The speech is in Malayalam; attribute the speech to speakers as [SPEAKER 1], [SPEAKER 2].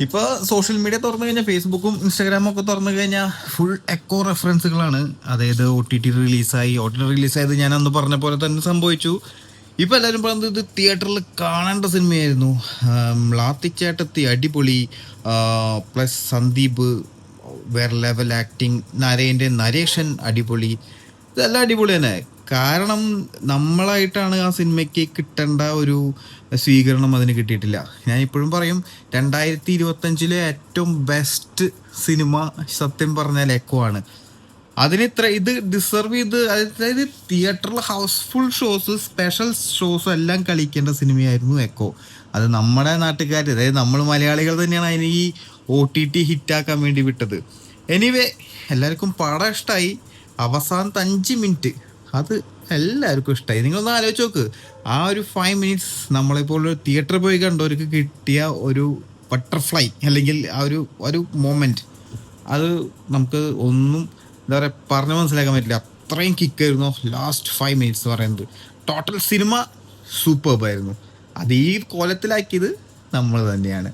[SPEAKER 1] ഇപ്പൊ സോഷ്യൽ മീഡിയ തുറന്നു കഴിഞ്ഞാൽ ഫേസ്ബുക്കും ഇൻസ്റ്റാഗ്രാമും ഒക്കെ തുറന്നു കഴിഞ്ഞാൽ ഫുൾ എക്കോ റെഫറൻസുകളാണ്. അതായത് ഒ ടി ടി റിലീസായത് ഞാൻ അന്ന് പറഞ്ഞ പോലെ തന്നെ സംഭവിച്ചു. ഇപ്പൊ എല്ലാവരും പറയുന്നത് ഇത് തിയേറ്ററിൽ കാണേണ്ട സിനിമയായിരുന്നു. ലാത്തിച്ചേട്ടത്തി അടിപൊളി, പ്ലസ് സന്ദീപ് വേറെ ലെവൽ ആക്ടിങ്, നരേൻ്റെ നരേഷൻ അടിപൊളി, ഇതെല്ലാം അടിപൊളി തന്നെ. കാരണം നമ്മളായിട്ടാണ് ആ സിനിമയ്ക്ക് കിട്ടേണ്ട ഒരു സ്വീകരണം അതിന് കിട്ടിയിട്ടില്ല. ഞാൻ ഇപ്പോഴും പറയും 2025 ഏറ്റവും ബെസ്റ്റ് സിനിമ സത്യം പറഞ്ഞാൽ എക്കോ ആണ്. അതിന് ഇത്ര ഇത് ഡിസർവ് ചെയ്ത്, അതായത് തിയേറ്ററിൽ ഹൗസ്ഫുൾ ഷോസ്, സ്പെഷ്യൽ ഷോസും എല്ലാം കളിക്കേണ്ട സിനിമയായിരുന്നു എക്കോ. അത് നമ്മുടെ നാട്ടുകാർ, അതായത് നമ്മൾ മലയാളികൾ തന്നെയാണ് അതിന് ഈ OTT ഹിറ്റാക്കാൻ വേണ്ടി വിട്ടത്. എനിവേ, എല്ലാവർക്കും പടം ഇഷ്ടമായി. അവസാനത്തെ 5 മിനിറ്റ് അത് എല്ലാവർക്കും ഇഷ്ടമായി. നിങ്ങളൊന്ന് ആലോചിച്ച് നോക്ക്, ആ ഒരു 5 മിനിറ്റ്സ് നമ്മളിപ്പോൾ ഒരു തിയേറ്ററിൽ പോയി കണ്ടവർക്ക് കിട്ടിയ ഒരു ബട്ടർഫ്ലൈ അല്ലെങ്കിൽ ആ ഒരു ഒരു മൊമെൻറ്റ്, അത് നമുക്ക് ഒന്നും എന്താ പറയുക പറഞ്ഞ് മനസ്സിലാക്കാൻ പറ്റില്ല. അത്രയും കിക്കായിരുന്നു ലാസ്റ്റ് 5 മിനിറ്റ്സ് പറയുന്നത്. ടോട്ടൽ സിനിമ സൂപ്പർബായിരുന്നു. അത് ഈ കോലത്തിലാക്കിയത് നമ്മൾ തന്നെയാണ്.